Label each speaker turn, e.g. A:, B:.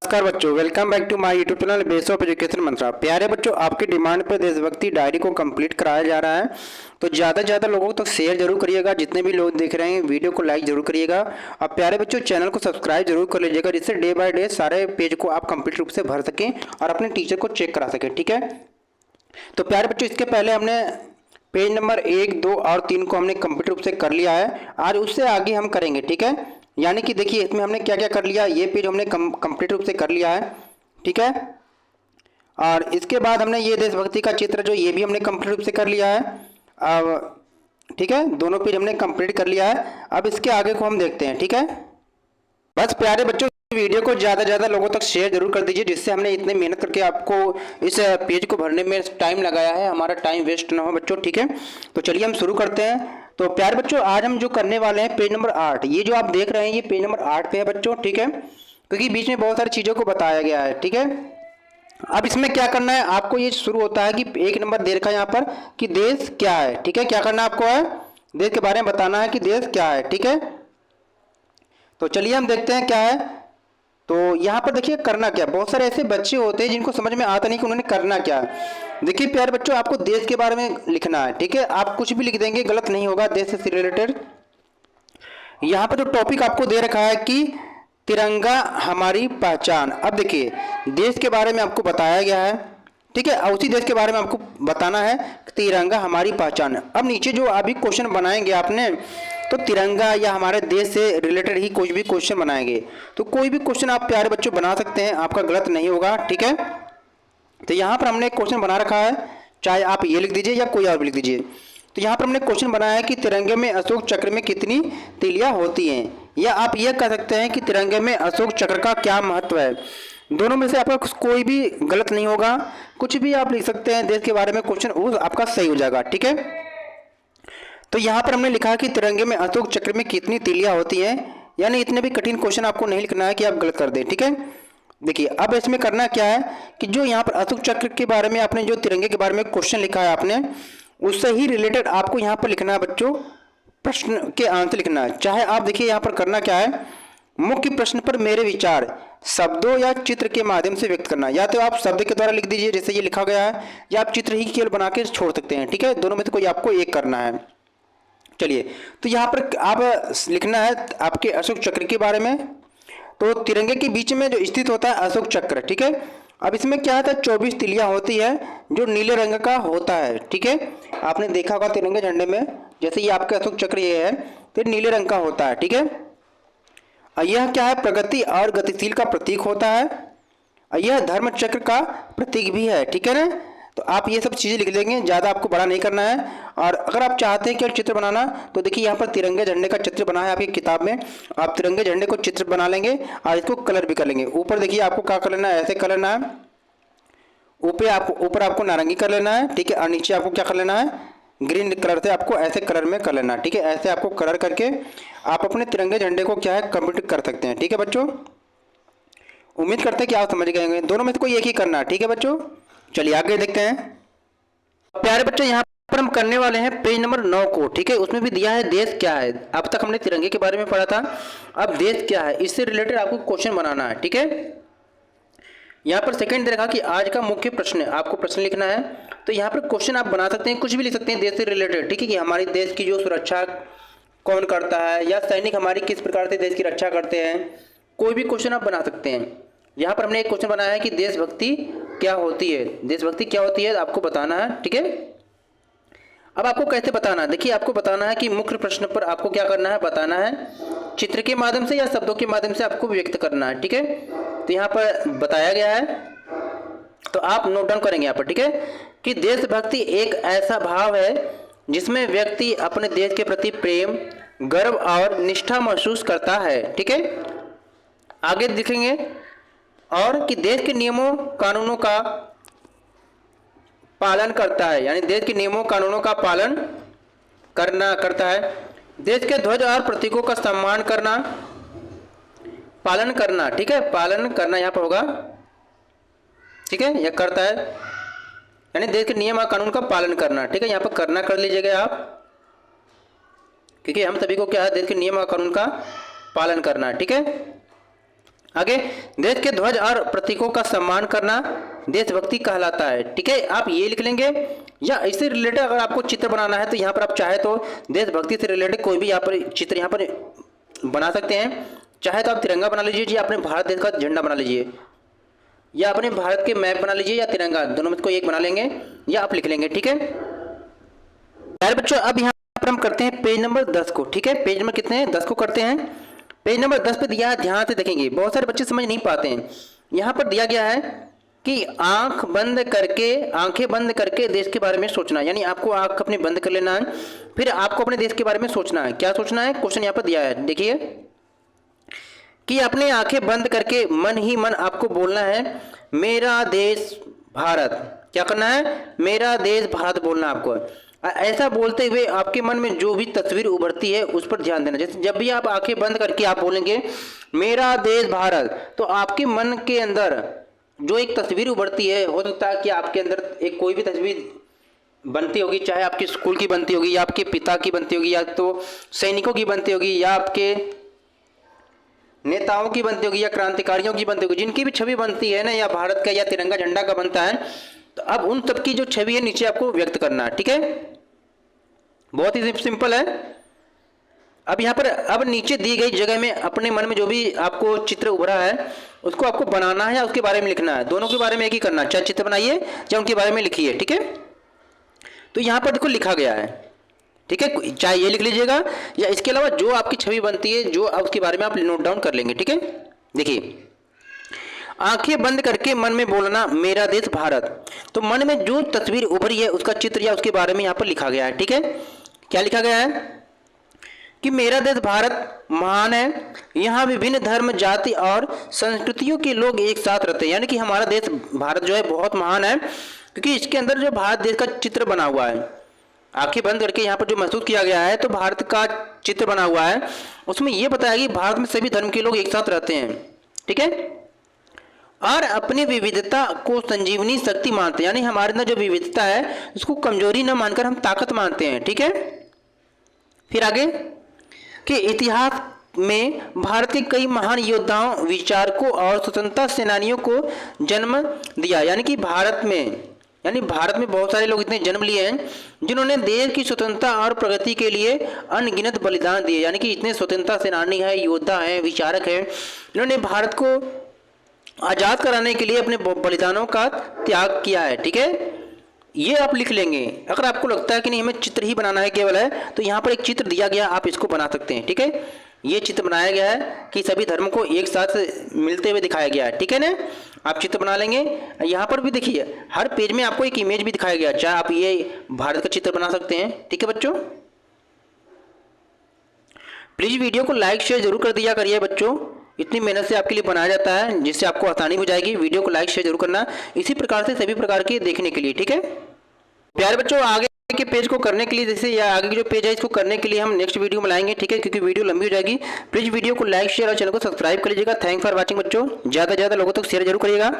A: नमस्कार बच्चों, welcome back to my YouTube channel base of education Mantra. प्यारे बच्चों, आपकी डिमांड पर देशभक्ति डायरी को कंप्लीट कराया जा रहा है, तो ज़्यादा से ज़्यादा लोगों तक शेयर जरूर करिएगा। जितने भी लोग देख रहे हैं वीडियो को लाइक जरूर करिएगा और प्यारे बच्चों चैनल को सब्सक्राइब जरूर कर लीजिएगा, जिससे डे बाय डे सारे पेज को आप कंप्लीट रूप से भर सकें और अपने टीचर को चेक करा सकें। ठीक है, तो प्यारे बच्चों इसके पहले हमने पेज नंबर 1, 2 और 3 को हमने कंप्लीट रूप से कर लिया है। आज उससे आगे हम करेंगे। ठीक है, यानी कि देखिए इसमें हमने क्या क्या कर लिया, ये पेज हमने कंप्लीट रूप से कर लिया है। ठीक है, और इसके बाद हमने ये देशभक्ति का चित्र जो ये भी हमने कंप्लीट रूप से कर लिया है। अब ठीक है, दोनों पेज हमने कंप्लीट कर लिया है। अब इसके आगे को हम देखते हैं। ठीक है, बस प्यारे बच्चों वीडियो को ज़्यादा से ज़्यादा लोगों तक शेयर जरूर कर दीजिए, जिससे हमने इतने मेहनत करके आपको इस पेज को भरने में टाइम लगाया है, हमारा टाइम वेस्ट ना हो बच्चों। ठीक है, तो चलिए हम शुरू करते हैं। तो प्यारे बच्चों आज हम जो करने वाले हैं पेज नंबर 8, ये जो आप देख रहे हैं ये पेज नंबर 8 पे है बच्चों। ठीक है, क्योंकि बीच में बहुत सारी चीज़ों को बताया गया है। ठीक है, अब इसमें क्या करना है आपको, ये शुरू होता है कि 1 नंबर दे रखा है यहाँ पर कि देश क्या है। ठीक है, क्या करना आपको है, देश के बारे में बताना है कि देश क्या है। ठीक है, तो चलिए हम देखते हैं क्या है। तो यहाँ पर देखिए करना क्या, बहुत सारे ऐसे बच्चे होते हैं जिनको समझ में आता नहीं कि उन्होंने करना क्या है। देखिए प्यारे बच्चों आपको देश के बारे में लिखना है। ठीक है, आप कुछ भी लिख देंगे गलत नहीं होगा, देश से रिलेटेड। यहाँ पर जो टॉपिक आपको दे रखा है कि तिरंगा हमारी पहचान। अब देखिए देश के बारे में आपको बताया गया है। ठीक है, और उसी देश के बारे में आपको बताना है तिरंगा हमारी पहचान। अब नीचे जो अभी क्वेश्चन बनाएंगे आपने, तो तिरंगा या हमारे देश से रिलेटेड ही कोई भी क्वेश्चन बनाएंगे। तो कोई भी क्वेश्चन आप प्यारे बच्चों बना सकते हैं, आपका गलत नहीं होगा। ठीक है, तो यहाँ पर हमने एक क्वेश्चन बना रखा है, चाहे आप ये लिख दीजिए या कोई और भी लिख दीजिए। तो यहाँ पर हमने क्वेश्चन बनाया है कि तिरंगे में अशोक चक्र में कितनी तीलियाँ होती हैं, या आप ये कह सकते हैं कि तिरंगे में अशोक चक्र का क्या महत्व है। दोनों में से आपका कोई भी गलत नहीं होगा, कुछ भी आप लिख सकते हैं देश के बारे में क्वेश्चन, वो आपका सही हो जाएगा। ठीक है, तो यहाँ पर हमने लिखा है कि तिरंगे में अशोक चक्र में कितनी तीलियाँ होती हैं, यानी इतने भी कठिन क्वेश्चन आपको नहीं लिखना है कि आप गलत कर दें। ठीक है, देखिए अब इसमें करना क्या है कि जो यहाँ पर अशोक चक्र के बारे में आपने जो तिरंगे के बारे में क्वेश्चन लिखा है आपने, उससे ही रिलेटेड आपको यहाँ पर लिखना है बच्चों, प्रश्न के आंसर लिखना है। चाहे आप देखिए यहाँ पर करना क्या है, मुख्य प्रश्न पर मेरे विचार शब्दों या चित्र के माध्यम से व्यक्त करना। या तो आप शब्द के द्वारा लिख दीजिए जैसे ये लिखा गया है, या आप चित्र ही केवल बना के छोड़ सकते हैं। ठीक है, दोनों में से कोई आपको एक करना है। चलिए, तो यहाँ पर आप लिखना है आपके अशोक चक्र के बारे में। तो तिरंगे के बीच में जो स्थित होता है अशोक चक्र। ठीक है, अब इसमें क्या होता है 24 तीलियां होती है जो नीले रंग का होता है। ठीक है, आपने देखा होगा तिरंगे झंडे में, जैसे ये आपका अशोक चक्र ये है तो नीले रंग का होता है। ठीक है, और यह क्या है, प्रगति और गतिशील का प्रतीक होता है, और यह धर्म चक्र का प्रतीक भी है। ठीक है ना, तो आप ये सब चीज़ें लिख लेंगे, ज़्यादा आपको बड़ा नहीं करना है। और अगर आप चाहते हैं कि चित्र बनाना, तो देखिए यहाँ पर तिरंगे झंडे का चित्र बना है आपकी किताब में, आप तिरंगे झंडे को चित्र बना लेंगे और इसको कलर भी कर लेंगे। ऊपर देखिए आपको क्या कर लेना है, ऐसे कर लेना है, ऊपर आपको नारंगी कर लेना है। ठीक है, और नीचे आपको क्या कर लेना है, ग्रीन कलर से आपको ऐसे कलर में कर लेना है। ठीक है, ऐसे आपको कलर करके आप अपने तिरंगे झंडे को क्या है कंप्लीट कर सकते हैं। ठीक है बच्चों, उम्मीद करते हैं कि आप समझ गए होंगे, दोनों में से कोई एक ही करना है। ठीक है बच्चों, चलिए आगे देखते हैं। प्यारे बच्चों यहाँ पर हम करने वाले हैं पेज नंबर 9 को। ठीक है, उसमें भी दिया है देश क्या है। अब तक हमने तिरंगे के बारे में पढ़ा था, अब देश क्या है इससे रिलेटेड आपको क्वेश्चन बनाना है। ठीक है, यहाँ पर सेकंड दे रखा कि आज का मुख्य प्रश्न, आपको प्रश्न लिखना है। तो यहाँ पर क्वेश्चन आप बना सकते हैं, कुछ भी लिख सकते हैं देश से रिलेटेड। ठीक है, कि हमारे देश की जो सुरक्षा कौन करता है, या सैनिक हमारी किस प्रकार से देश की रक्षा करते हैं, कोई भी क्वेश्चन आप बना सकते हैं। यहाँ पर हमने एक क्वेश्चन बनाया है कि देशभक्ति क्या होती है, देशभक्ति क्या होती है आपको बताना है। ठीक है, अब आपको कैसे बताना है, देखिए आपको बताना है कि मुख्य प्रश्न पर आपको क्या करना है, बताना है चित्र के माध्यम से या शब्दों के माध्यम से आपको व्यक्त करना है। ठीक है, तो यहाँ पर बताया गया है, तो आप नोट डाउन करेंगे यहाँ पर। ठीक है, कि देशभक्ति एक ऐसा भाव है जिसमें व्यक्ति अपने देश के प्रति प्रेम, गर्व और निष्ठा महसूस करता है। ठीक है, आगे लिखेंगे, और कि देश के नियमों कानूनों का पालन करता है, यानी देश के नियमों कानूनों का पालन करता है, देश के ध्वज और प्रतीकों का सम्मान करना, पालन करना। ठीक है, पालन करना यहाँ पर होगा। ठीक है, यह करता है यानी देश के नियम और कानून का पालन करना। ठीक है, यहाँ पर करना कर लीजिएगा आप, क्योंकि हम सभी को क्या है देश के नियम और कानून का पालन करना है। ठीक है, आगे, देश के ध्वज और प्रतीकों का सम्मान करना देशभक्ति कहलाता है। ठीक है, आप ये लिख लेंगे। या इससे रिलेटेड अगर आपको चित्र बनाना है तो यहाँ पर आप चाहे तो देशभक्ति से रिलेटेड कोई भी यहाँ पर चित्र यहाँ पर बना सकते हैं। चाहे तो आप तिरंगा बना लीजिए या अपने भारत देश का झंडा बना लीजिए, या अपने भारत के मैप बना लीजिए, या तिरंगा, दोनों में कोई एक बना लेंगे या आप लिख लेंगे। ठीक है प्यारे बच्चों, अब यहाँ पर हम करते हैं पेज नंबर 10 को। ठीक है, पेज नंबर कितने हैं, 10 को करते हैं। पेज नंबर 10 पे दिया है, ध्यान से देखेंगे, बहुत सारे बच्चे समझ नहीं पाते हैं। यहाँ पर दिया गया है कि आंखें बंद करके देश के बारे में सोचना, यानी आपको आंख अपने बंद कर लेना है, फिर आपको अपने देश के बारे में सोचना है। क्या सोचना है, क्वेश्चन यहाँ पर दिया है, देखिए कि अपने आंखें बंद करके मन ही मन आपको बोलना है मेरा देश भारत। क्या करना है, मेरा देश भारत बोलना आपको। ऐसा बोलते हुए आपके मन में जो भी तस्वीर उभरती है उस पर ध्यान देना। जैसे जब भी आप आंखें बंद करके आप बोलेंगे मेरा देश भारत, तो आपके मन के अंदर जो एक तस्वीर उभरती है, हो सकता है कि आपके अंदर एक कोई भी तस्वीर बनती होगी, चाहे आपके स्कूल की बनती होगी, या आपके पिता की बनती होगी, या तो सैनिकों की बनती होगी, या आपके नेताओं की बनती होगी, या क्रांतिकारियों की बनती होगी, जिनकी भी छवि बनती है ना, या भारत का या तिरंगा झंडा का बनता है, तो अब उन सब की जो छवि है नीचे आपको व्यक्त करना है। ठीक है, बहुत ही सिंपल है। अब यहाँ पर अब नीचे दी गई जगह में अपने मन में जो भी आपको चित्र उभरा है उसको आपको बनाना है या उसके बारे में लिखना है, दोनों के बारे में एक ही करना है, चाहे चित्र बनाइए या उनके बारे में लिखिए। ठीक है, तो यहाँ पर देखो लिखा गया है। ठीक है, चाहे ये लिख लीजिएगा या इसके अलावा जो आपकी छवि बनती है जो उसके बारे में आप नोट डाउन कर लेंगे। ठीक है, देखिए, आंखें बंद करके मन में बोलना मेरा देश भारत। तो मन में जो तस्वीर उभरी है उसका चित्र या उसके बारे में यहाँ पर लिखा गया है। ठीक है, क्या लिखा गया है कि मेरा देश भारत महान है, यहाँ विभिन्न धर्म, जाति और संस्कृतियों के लोग एक साथ रहते हैं। यानी कि हमारा देश भारत जो है बहुत महान है, क्योंकि इसके अंदर जो भारत देश का चित्र बना हुआ है। आंखें बंद करके यहाँ पर जो महसूस किया गया है तो भारत का चित्र बना हुआ है, उसमें यह बताया कि भारत में सभी धर्म के लोग एक साथ रहते हैं। ठीक है, और अपनी विविधता को संजीवनी शक्ति मानते हैं, यानी हमारे अंदर जो विविधता है उसको कमजोरी न मानकर हम ताकत मानते हैं। ठीक है, फिर आगे कि इतिहास में भारत के कई महान योद्धाओं, विचारकों और स्वतंत्रता सेनानियों को जन्म दिया। यानी कि भारत में बहुत सारे लोग इतने जन्म लिए हैं जिन्होंने देश की स्वतंत्रता और प्रगति के लिए अनगिनत बलिदान दिए। यानी कि इतने स्वतंत्रता सेनानी हैं, योद्धा हैं, विचारक हैं, जिन्होंने भारत को आज़ाद कराने के लिए अपने बलिदानों का त्याग किया है। ठीक है, ये आप लिख लेंगे। अगर आपको लगता है कि नहीं हमें चित्र ही बनाना है केवल है, तो यहाँ पर एक चित्र दिया गया, आप इसको बना सकते हैं। ठीक है, ये चित्र बनाया गया है कि सभी धर्म को एक साथ मिलते हुए दिखाया गया है। ठीक है ना, आप चित्र बना लेंगे। यहाँ पर भी देखिए हर पेज में आपको एक इमेज भी दिखाया गया, चाहे आप ये भारत का चित्र बना सकते हैं। ठीक है बच्चों, प्लीज़ वीडियो को लाइक शेयर जरूर कर दिया करिए बच्चों, इतनी मेहनत से आपके लिए बनाया जाता है, जिससे आपको आसानी हो जाएगी। वीडियो को लाइक शेयर जरूर करना, इसी प्रकार से सभी प्रकार के देखने के लिए। ठीक है प्यारे बच्चों, आगे के पेज को करने के लिए, जैसे या आगे के जो पेज है इसको करने के लिए हम नेक्स्ट वीडियो में लाएंगे। ठीक है, क्योंकि वीडियो लंबी हो जाएगी। प्लीज़ वीडियो को लाइक शेयर और चैनल को सब्सक्राइब कर लीजिएगा। थैंक फॉर वॉचिंग बच्चों, ज़्यादा से ज़्यादा लोगों तक शेयर जरूर करिएगा।